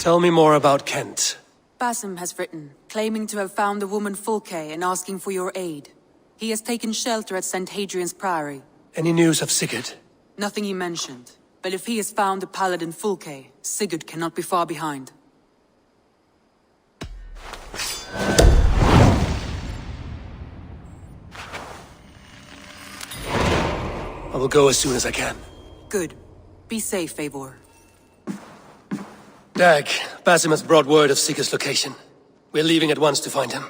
Tell me more about Kent. Basim has written, claiming to have found the woman Fulke and asking for your aid. He has taken shelter at St. Hadrian's Priory. Any news of Sigurd? Nothing he mentioned. But if he has found the paladin Fulke, Sigurd cannot be far behind. I will go as soon as I can. Good. Be safe, Eivor. Dag, Basim has brought word of Sigurd's location. We're leaving at once to find him.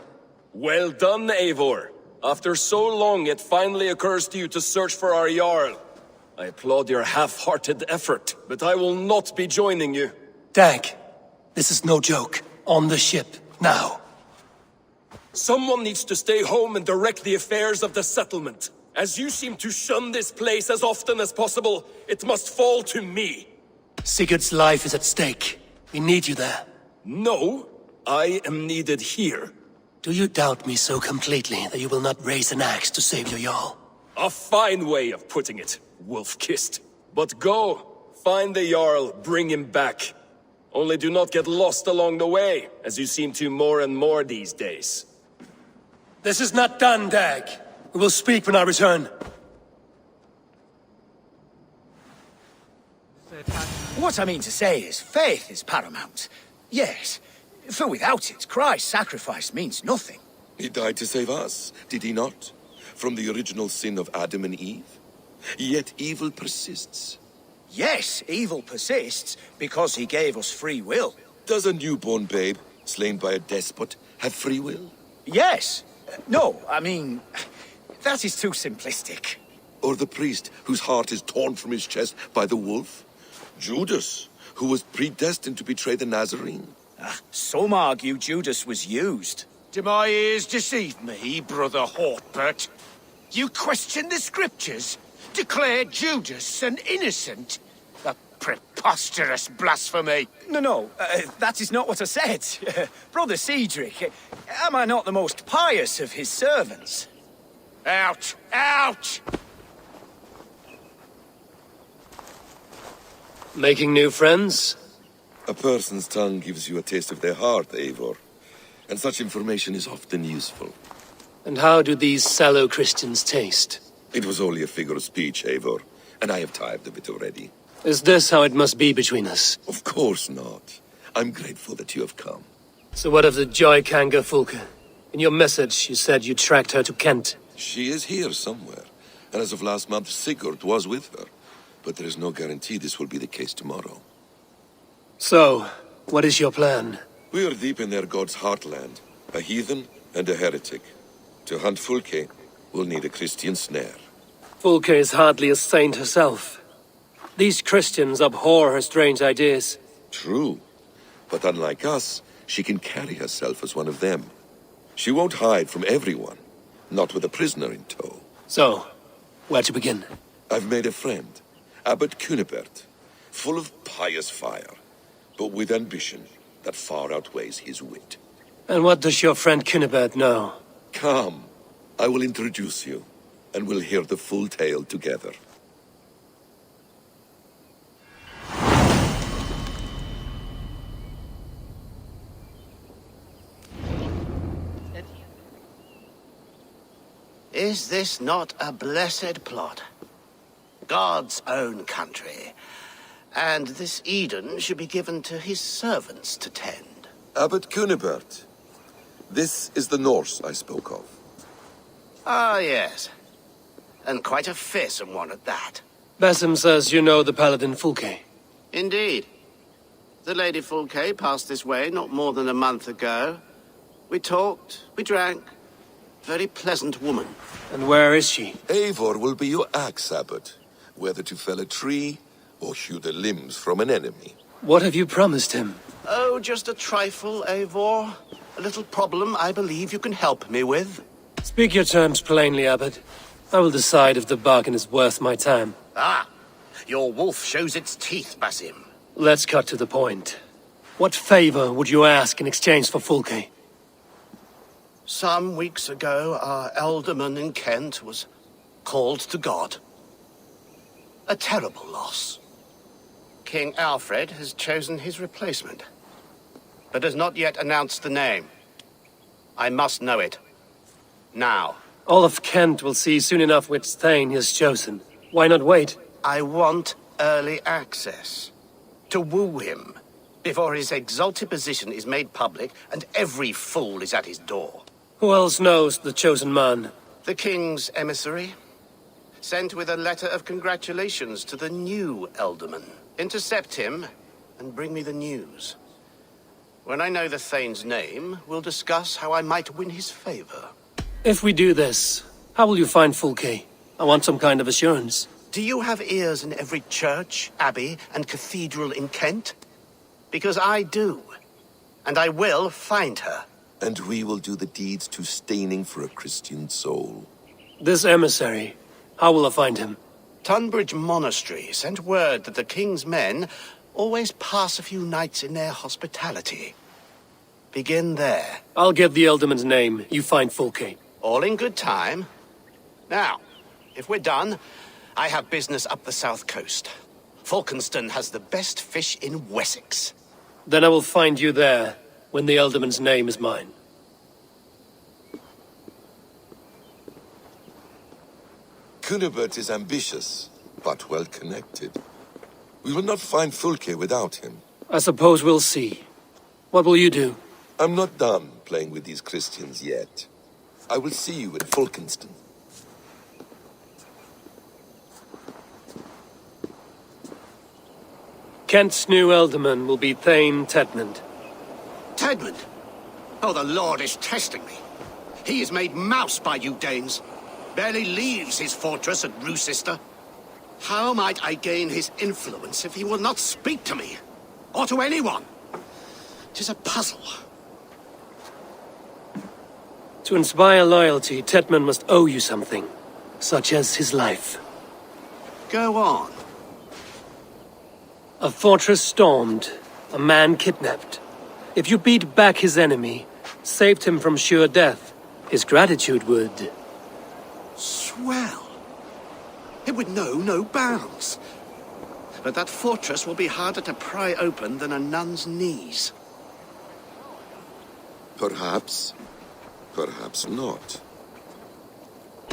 Well done, Eivor. After so long, it finally occurs to you to search for our Jarl. I applaud your half-hearted effort, but I will not be joining you. Dag, this is no joke. On the ship, now. Someone needs to stay home and direct the affairs of the settlement. As you seem to shun this place as often as possible, it must fall to me. Sigurd's life is at stake. We need you there. No, I am needed here. Do you doubt me so completely that you will not raise an axe to save your Jarl? A fine way of putting it, wolf-kissed. But go, find the Jarl, bring him back. Only do not get lost along the way, as you seem to more and more these days. This is not done, Dag. We will speak when I return. What I mean to say is, faith is paramount. Yes, for without it, Christ's sacrifice means nothing. He died to save us, did he not? From the original sin of Adam and Eve? Yet evil persists. Yes, evil persists because he gave us free will. Does a newborn babe, slain by a despot, have free will? Yes. No, I mean, that is too simplistic. Or the priest whose heart is torn from his chest by the wolf? Judas, who was predestined to betray the Nazarene? Some argue Judas was used. Do my ears deceive me, Brother Hortbert? You question the scriptures? Declare Judas an innocent? A preposterous blasphemy! No, that is not what I said. Brother Cedric, am I not the most pious of his servants? Out! Out! Making new friends? A person's tongue gives you a taste of their heart, Eivor. And such information is often useful. And how do these sallow Christians taste? It was only a figure of speech, Eivor, and I have tired of it already. Is this how it must be between us? Of course not. I'm grateful that you have come. So what of the Joy Kanga Fulke? In your message, you said you tracked her to Kent. She is here somewhere, and as of last month, Sigurd was with her. But there is no guarantee this will be the case tomorrow. So, what is your plan? We are deep in their god's heartland, a heathen and a heretic. To hunt Fulke, we'll need a Christian snare. Fulke is hardly a saint herself. These Christians abhor her strange ideas. True, but unlike us, she can carry herself as one of them. She won't hide from everyone, not with a prisoner in tow. So, where to begin? I've made a friend, Abbot Cunibert, full of pious fire, but with ambition that far outweighs his wit. And what does your friend Cunibert know? Come, I will introduce you, and we'll hear the full tale together. Is this not a blessed plot? God's own country. And this Eden should be given to his servants to tend. Abbot Cunibert, this is the Norse I spoke of. Ah, yes. And quite a fearsome one at that. Basim says you know the paladin Fulke. Indeed. The Lady Fulke passed this way not more than a month ago. We talked, we drank. Very pleasant woman. And where is she? Eivor will be your axe, Abbot, whether to fell a tree or hew the limbs from an enemy. What have you promised him? Oh, just a trifle, Eivor. A little problem I believe you can help me with. Speak your terms plainly, Abbot. I will decide if the bargain is worth my time. Ah, your wolf shows its teeth, Basim. Let's cut to the point. What favor would you ask in exchange for Fulke? Some weeks ago, our alderman in Kent was called to God. A terrible loss. King Alfred has chosen his replacement. but has not yet announced the name. I must know it. Now. All of Kent will see soon enough which Thane he has chosen. Why not wait? I want early access. To woo him, before his exalted position is made public and every fool is at his door. Who else knows the chosen man? The king's emissary, sent with a letter of congratulations to the new Elderman. Intercept him, and bring me the news. When I know the Thane's name, we'll discuss how I might win his favor. If we do this, how will you find Fulke? I want some kind of assurance. Do you have ears in every church, abbey, and cathedral in Kent? Because I do. And I will find her. And we will do the deeds too staining for a Christian soul. This emissary, how will I find him? Tunbridge Monastery sent word that the king's men always pass a few nights in their hospitality. Begin there. I'll get the Elderman's name. You find Fulke. All in good time. Now, if we're done, I have business up the south coast. Falkenston has the best fish in Wessex. Then I will find you there, when the Elderman's name is mine. Cunibert is ambitious, but well-connected. We will not find Fulke without him. I suppose we'll see. What will you do? I'm not done playing with these Christians yet. I will see you at Falkenston. Kent's new Elderman will be Thane Tedmund. Tedmund? Oh, the Lord is testing me. He is made mouse by you Danes. Barely leaves his fortress at Rochester. How might I gain his influence if he will not speak to me? Or to anyone? 'Tis a puzzle. To inspire loyalty, Tedmund must owe you something, such as his life. Go on. A fortress stormed, a man kidnapped. If you beat back his enemy, saved him from sure death, his gratitude would... Swell. It would know no bounds. But that fortress will be harder to pry open than a nun's knees. Perhaps. Perhaps not.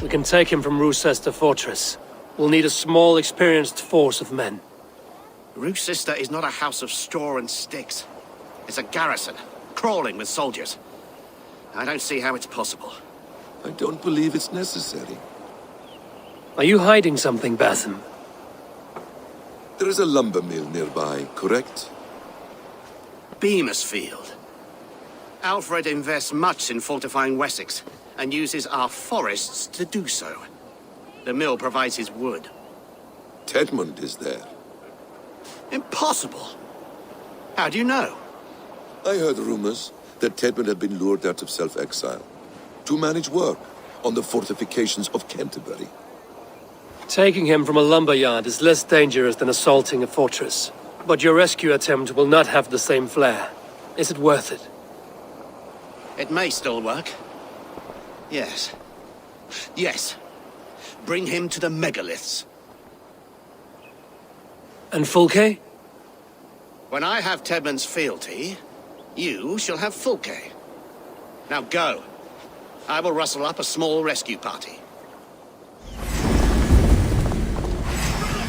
We can take him from Rochester Fortress. We'll need a small, experienced force of men. Rochester is not a house of straw and sticks. It's a garrison, crawling with soldiers. I don't see how it's possible. I don't believe it's necessary. Are you hiding something, Batham? There is a lumber mill nearby, correct? Beamisfield. Alfred invests much in fortifying Wessex, and uses our forests to do so. The mill provides his wood. Tedmund is there. Impossible! How do you know? I heard rumors that Tedmund had been lured out of self-exile to manage work on the fortifications of Canterbury. Taking him from a lumberyard is less dangerous than assaulting a fortress. But your rescue attempt will not have the same flair. Is it worth it? It may still work. Yes. Yes. Bring him to the megaliths. And Fulke? When I have Tedmund's fealty, you shall have Fulke. Now go. I will rustle up a small rescue party.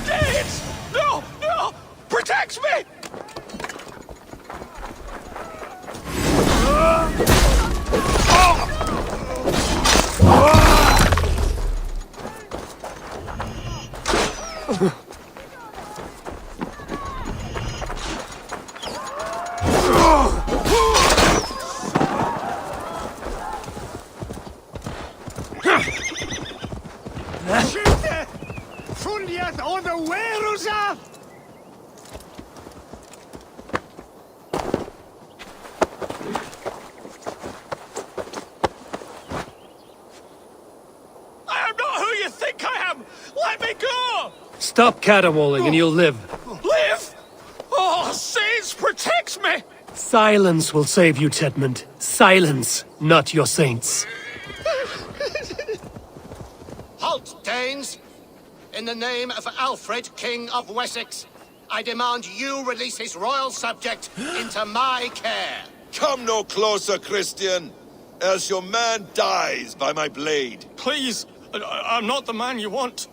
Danes! No! No! Protect me! Stop caterwauling and you'll live. Live? Oh, saints, protect me! Silence will save you, Tedmund. Silence, not your saints. Halt, Danes! In the name of Alfred, King of Wessex, I demand you release his royal subject into my care. Come no closer, Christian, else your man dies by my blade. Please, I'm not the man you want.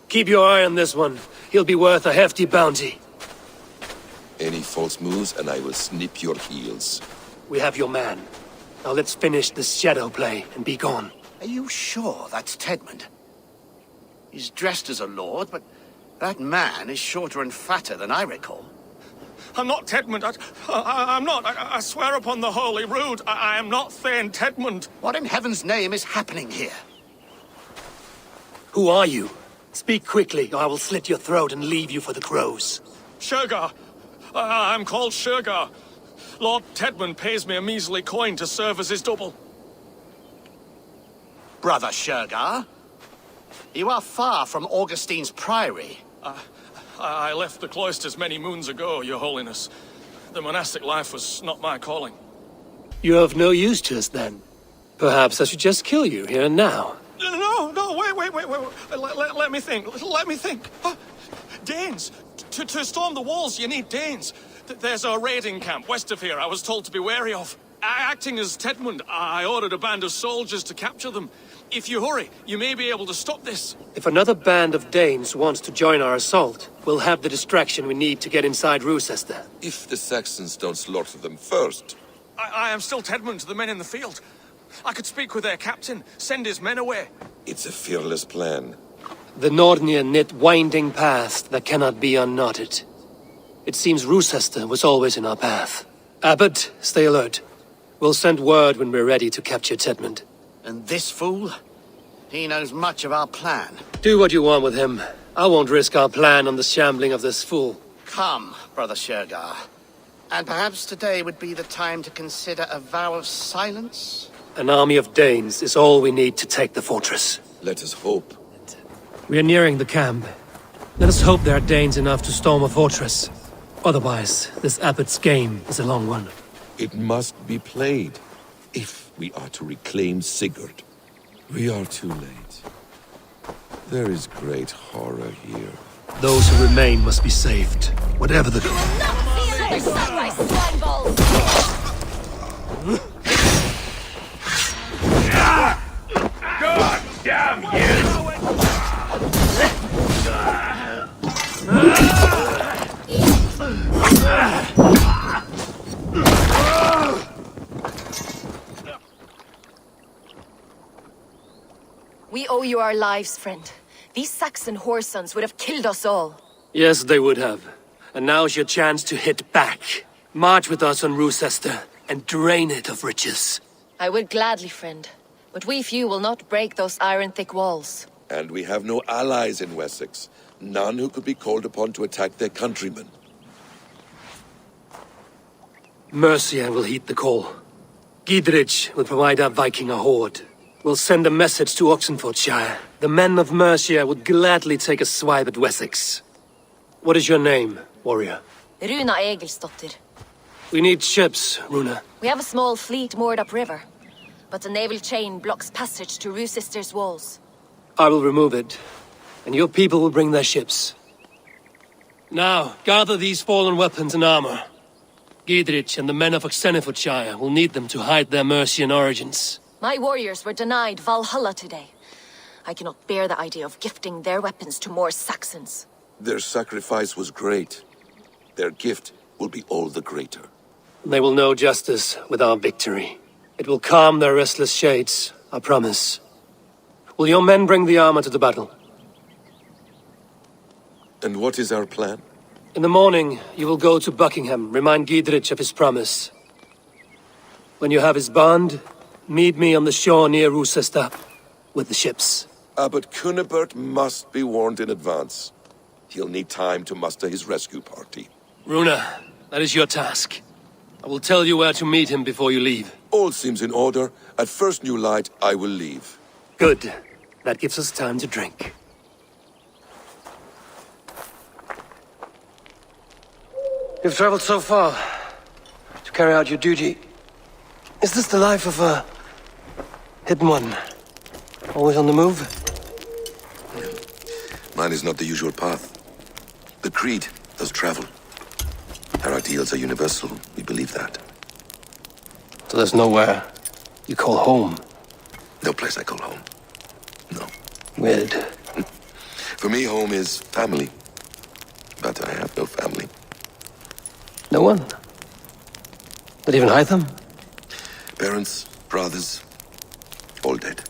Keep your eye on this one. He'll be worth a hefty bounty. Any false moves, and I will snip your heels. We have your man. Now let's finish this shadow play and be gone. Are you sure that's Tedmund? He's dressed as a lord, but that man is shorter and fatter than I recall. I'm not Tedmund. I'm not. I swear upon the Holy Rood, I am not Thane Tedmund. What in heaven's name is happening here? Who are you? Speak quickly, or I will slit your throat and leave you for the crows. Shergar. I'm called Shergar. Lord Tedmund pays me a measly coin to serve as his double. Brother Shergar? You are far from Augustine's priory. I left the cloisters many moons ago, Your Holiness. The monastic life was not my calling. You're of no use to us, then. Perhaps I should just kill you here and now. No, wait. Let me think. Danes! To storm the walls, you need Danes. There's a raiding camp west of here I was told to be wary of. Acting as Tedmund, I ordered a band of soldiers to capture them. If you hurry, you may be able to stop this. If another band of Danes wants to join our assault, we'll have the distraction we need to get inside Rochester. If the Saxons don't slaughter them first. I am still Tedmund to the men in the field. I could speak with their captain, send his men away. It's a fearless plan. The Nordnia knit winding paths that cannot be unknotted. It seems Rochester was always in our path. Abbot, stay alert. We'll send word when we're ready to capture Tedmund. And this fool? He knows much of our plan. Do what you want with him. I won't risk our plan on the shambling of this fool. Come, Brother Shergar. And perhaps today would be the time to consider a vow of silence? An army of Danes is all we need to take the fortress. Let us hope. We are nearing the camp. Let us hope there are Danes enough to storm a fortress. Otherwise, this abbot's game is a long one. It must be played, if we are to reclaim Sigurd. We are too late. There is great horror here. Those who remain must be saved, whatever the... God damn you! We owe you our lives, friend. These Saxon whoresons would have killed us all. Yes, they would have. And now's your chance to hit back. March with us on Rochester and drain it of riches. I would gladly, friend. But we few will not break those iron-thick walls. And we have no allies in Wessex. None who could be called upon to attack their countrymen. Mercia will heed the call. Gidrich will provide our Viking a horde. We'll send a message to Oxenfordshire. The men of Mercia would gladly take a swipe at Wessex. What is your name, warrior? Runa Egilsdotter. We need ships, Runa. We have a small fleet moored upriver. But the naval chain blocks passage to Rochester's walls. I will remove it, and your people will bring their ships. Now, gather these fallen weapons and armor. Gidrich and the men of Oxenfordshire will need them to hide their Mercian origins. My warriors were denied Valhalla today. I cannot bear the idea of gifting their weapons to more Saxons. Their sacrifice was great. Their gift will be all the greater. They will know justice with our victory. It will calm their restless shades, I promise. Will your men bring the armor to the battle? And what is our plan? In the morning, you will go to Buckingham, remind Gidrich of his promise. When you have his bond, meet me on the shore near Rochester with the ships. Abbot Cunibert must be warned in advance. He'll need time to muster his rescue party. Runa, that is your task. I will tell you where to meet him before you leave. All seems in order. At first new light, I will leave. Good. That gives us time to drink. You've traveled so far to carry out your duty. Is this the life of a hidden one? Always on the move? Mine is not the usual path. The creed, Those travel. Our ideals are universal. We believe that. So there's nowhere you call home? No place I call home. No. Weird. For me, home is family. But I have no family. No one? Not even Hytham? Parents, brothers, all dead.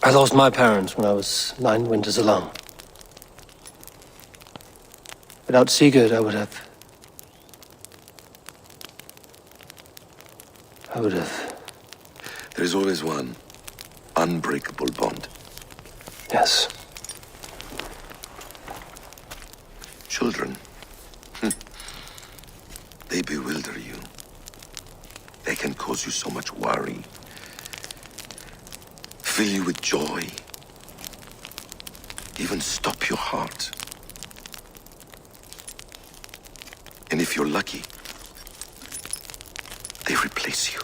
I lost my parents when I was 9 winters alone. Without Sigurd, I would have... There is always one unbreakable bond. Yes. Children. They bewilder you. They can cause you so much worry. Fill you with joy. Even stop your heart. And if you're lucky, they replace you.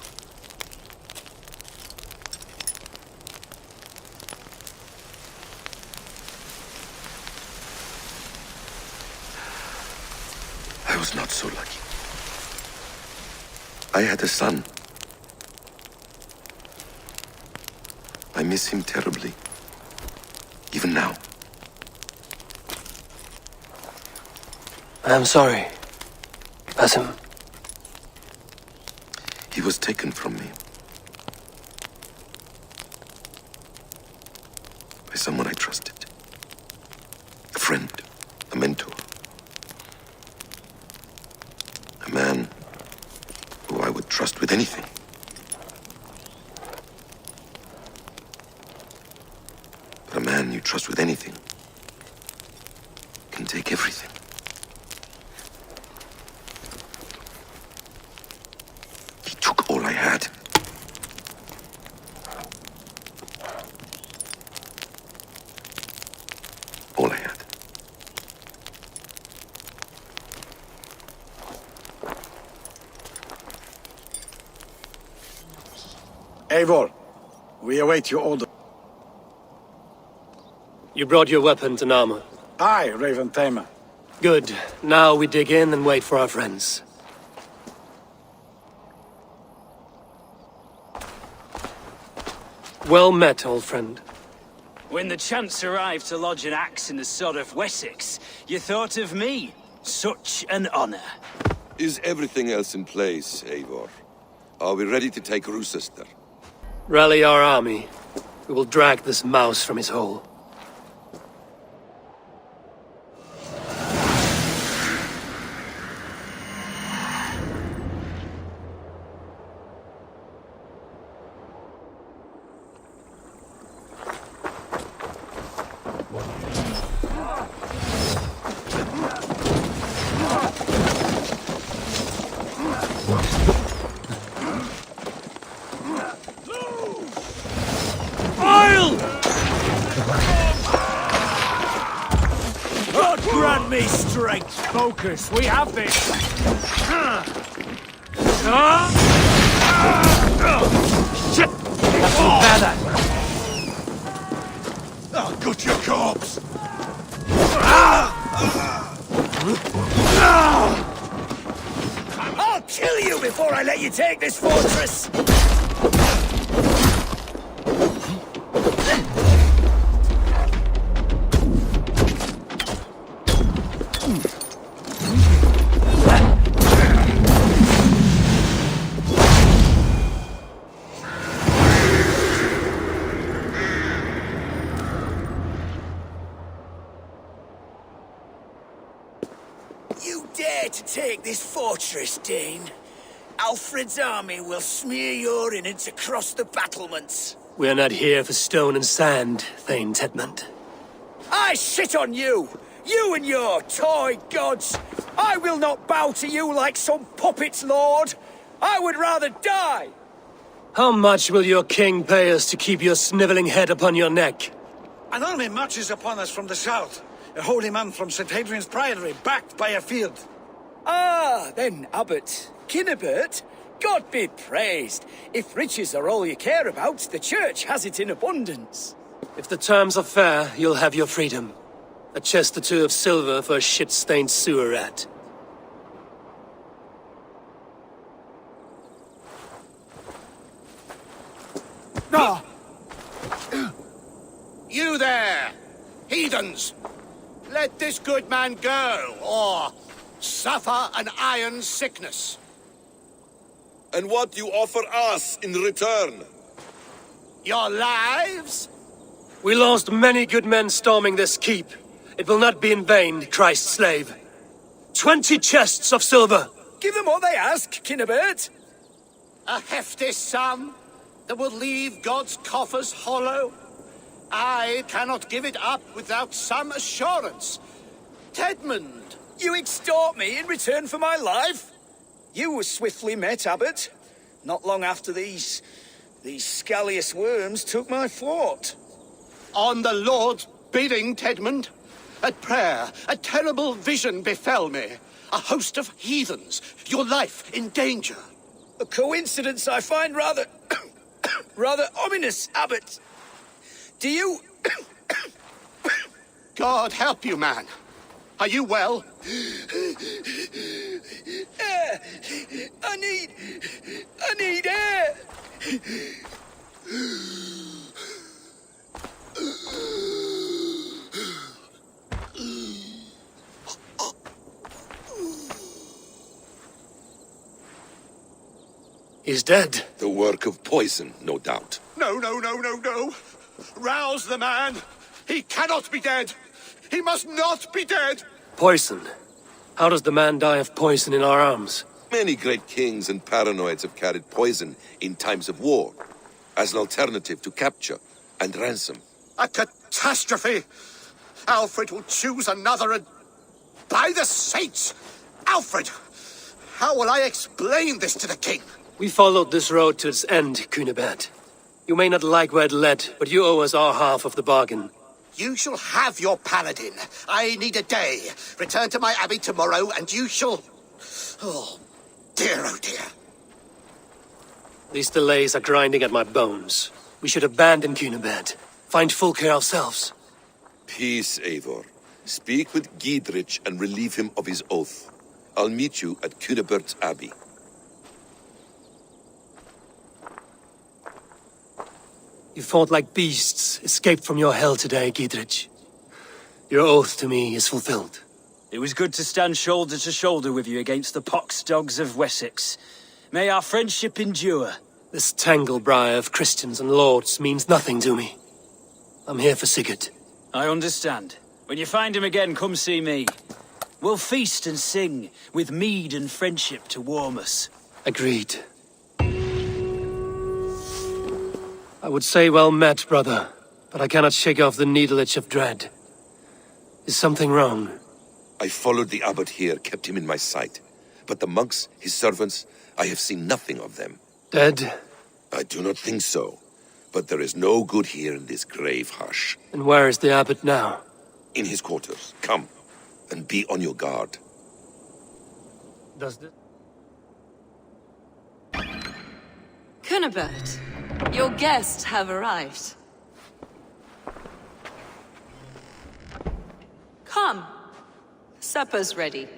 I was not so lucky. I had a son. I miss him terribly. Even now. I am sorry. Basim. He was taken from me. By someone I trusted. A friend. A mentor. A man who I would trust with anything. But a man you trust with anything can take everything. He took all I had. All I had. Eivor, we await your order. You brought your weapons and armor. Aye, Raven Tamer. Good. Now we dig in and wait for our friends. Well met, old friend. When the chance arrived to lodge an axe in the sod of Wessex, you thought of me. Such an honor. Is everything else in place, Eivor? Are we ready to take Rochester? Rally our army. We will drag this mouse from his hole. God grant me strength! Focus, we have this! Shit! That's better! Oh, good your corpse! I'll kill you before I let you take this fortress! You dare to take this fortress, Dane? Alfred's army will smear your innards across the battlements. We are not here for stone and sand, Thane Tedmund. I shit on you! You and your toy gods! I will not bow to you like some puppet's lord! I would rather die! How much will your king pay us to keep your sniveling head upon your neck? An army marches upon us from the south. A holy man from St. Hadrian's Priory, backed by a field. Ah, then, Abbot. Kinnebert, God be praised. If riches are all you care about, the church has it in abundance. If the terms are fair, you'll have your freedom. A chest or two of silver for a shit-stained sewer rat. You there, heathens! Let this good man go, or suffer an iron sickness. And what you offer us in return? Your lives? We lost many good men storming this keep. It will not be in vain, Christ's slave. 20 chests of silver! Give them what they ask, Kinnebert. A hefty sum that will leave God's coffers hollow? I cannot give it up without some assurance. Tedmund! You extort me in return for my life? You were swiftly met, Abbot. Not long after these scallious worms took my fort. On the Lord's bidding, Tedmund. At prayer, a terrible vision befell me. A host of heathens, your life in danger. A coincidence I find rather... rather ominous, Abbot. Do you... God help you, man. Are you well? Air! I need air! He's dead. The work of poison, no doubt. No. Rouse the man. He cannot be dead. He must not be dead. Poison. How does the man die of poison in our arms? Many great kings and paranoids have carried poison in times of war, as an alternative to capture and ransom. A catastrophe. Alfred will choose another and... By the saints! Alfred! How will I explain this to the king? We followed this road to its end, Cunibert. You may not like where it led, but you owe us our half of the bargain. You shall have your paladin. I need a day. Return to my abbey tomorrow, and you shall... Oh dear. These delays are grinding at my bones. We should abandon Cunibert. Find Fulke ourselves. Peace, Eivor. Speak with Giedrich and relieve him of his oath. I'll meet you at Cunebert's Abbey. You fought like beasts, escaped from your hell today, Giedrich. Your oath to me is fulfilled. It was good to stand shoulder to shoulder with you against the pox dogs of Wessex. May our friendship endure. This tanglebriar of Christians and lords means nothing to me. I'm here for Sigurd. I understand. When you find him again, come see me. We'll feast and sing, with mead and friendship to warm us. Agreed. I would say well met, brother, but I cannot shake off the needle itch of dread. Is something wrong? I followed the abbot here, kept him in my sight. But the monks, his servants, I have seen nothing of them. Dead? I do not think so. But there is no good here in this grave hush. And where is the abbot now? In his quarters. Come, and be on your guard. Does this... Cunibert, your guests have arrived. Come. Supper's ready.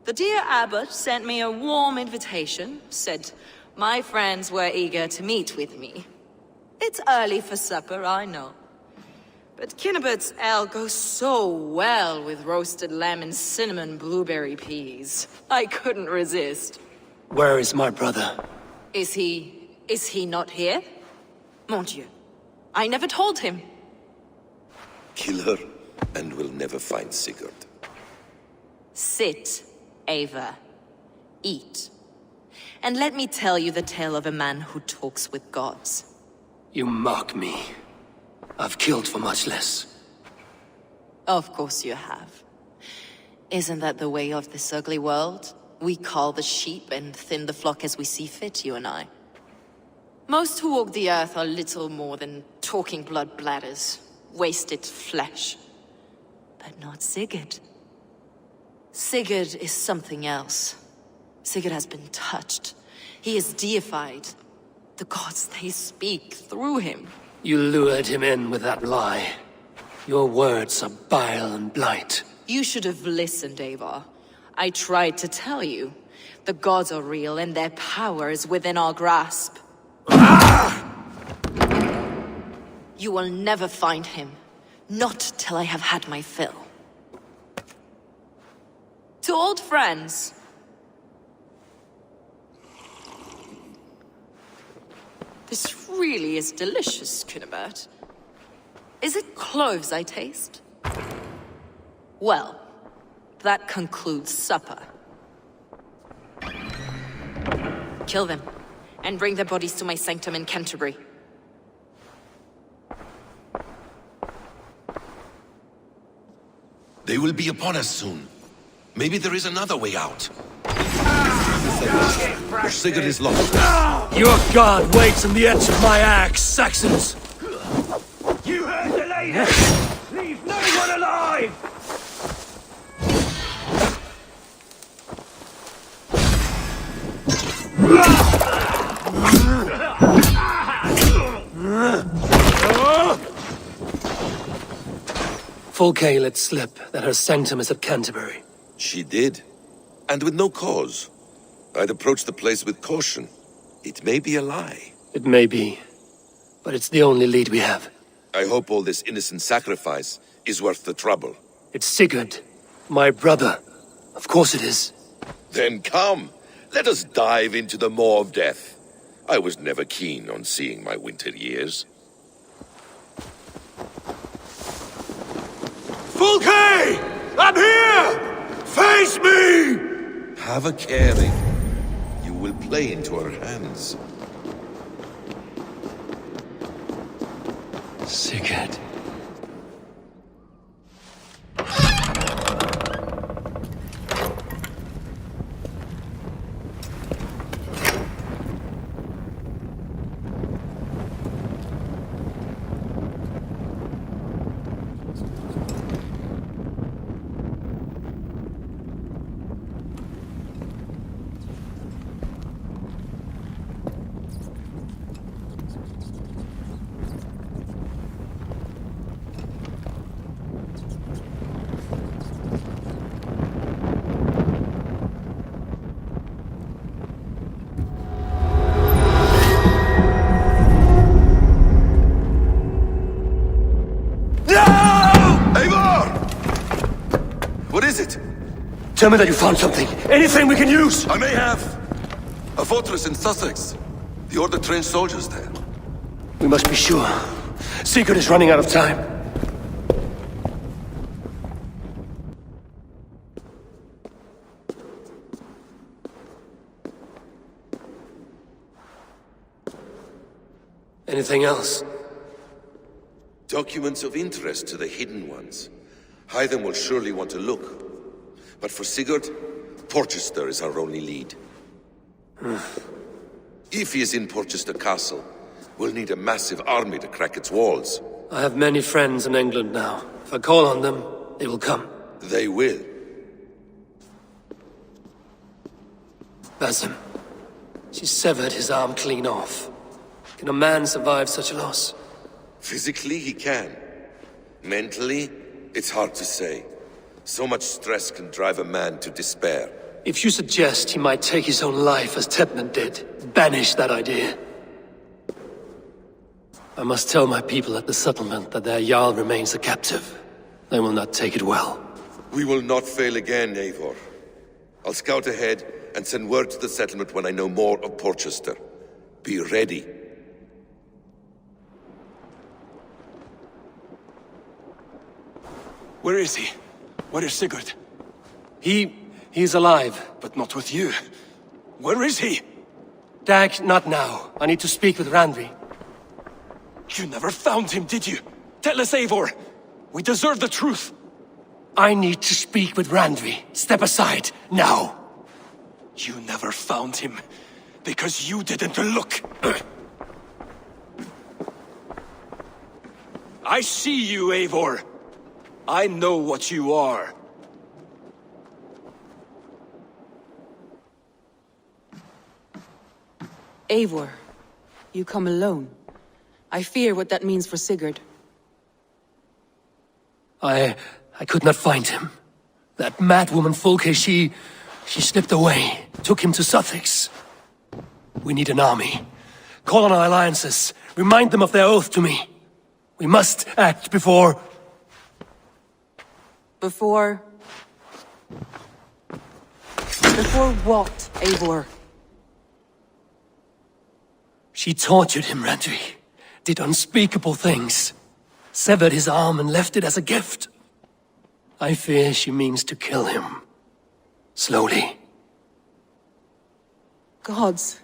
The dear abbot sent me a warm invitation, said my friends were eager to meet with me. It's early for supper, I know. But Kinnibert's ale goes so well with roasted lamb and cinnamon blueberry peas. I couldn't resist. Where is my brother? Is he not here? Mon Dieu. I never told him. Kill her, and we'll never find Sigurd. Sit, Ava. Eat. And let me tell you the tale of a man who talks with gods. You mock me. I've killed for much less. Of course you have. Isn't that the way of this ugly world? We cull the sheep and thin the flock as we see fit, you and I. Most who walk the earth are little more than talking blood bladders, wasted flesh. But not Sigurd. Sigurd is something else. Sigurd has been touched. He is deified. The gods, they speak through him. You lured him in with that lie. Your words are bile and blight. You should have listened, Eivor. I tried to tell you. The gods are real and their power is within our grasp. You will never find him. Not till I have had my fill. To old friends. This really is delicious, Kunibert. Is it cloves I taste? Well, that concludes supper. Kill them, and bring their bodies to my sanctum in Canterbury. They will be upon us soon. Maybe there is another way out. Sigurd is lost. Your god waits on the edge of my axe, Saxons! You heard the lady! Leave no one alive! Fulke let slip that her sanctum is at Canterbury. She did. And with no cause. I'd approach the place with caution. It may be a lie. It may be, but it's the only lead we have. I hope all this innocent sacrifice is worth the trouble. It's Sigurd, my brother. Of course it is. Then come, let us dive into the maw of death. I was never keen on seeing my winter years. Fulke! I'm here! Face me! Have a caring. You will play into our hands. Sigurd. Tell me that you found something. Anything we can use! I may have. A fortress in Sussex. The Order trained soldiers there. We must be sure. Sigurd is running out of time. Anything else? Documents of interest to the Hidden Ones. Hythen will surely want to look. But for Sigurd, Porchester is our only lead. If he is in Porchester Castle, we'll need a massive army to crack its walls. I have many friends in England now. If I call on them, they will come. They will. Basim. She severed his arm clean off. Can a man survive such a loss? Physically, he can. Mentally, it's hard to say. So much stress can drive a man to despair. If you suggest he might take his own life as Tepman did, banish that idea. I must tell my people at the settlement that their Jarl remains a captive. They will not take it well. We will not fail again, Eivor. I'll scout ahead and send word to the settlement when I know more of Porchester. Be ready. Where is he? Where is Sigurd? He's alive. But not with you. Where is he? Dag, not now. I need to speak with Randvi. You never found him, did you? Tell us, Eivor. We deserve the truth. I need to speak with Randvi. Step aside, now. You never found him, because you didn't look. I see you, Eivor. I know what you are. Eivor, you come alone. I fear what that means for Sigurd. I could not find him. That madwoman Fulke, she slipped away, took him to Sussex. We need an army. Call on our alliances. Remind them of their oath to me. We must act before... Before what, Eivor? She tortured him, Randvi. Did unspeakable things. Severed his arm and left it as a gift. I fear she means to kill him. Slowly. Gods.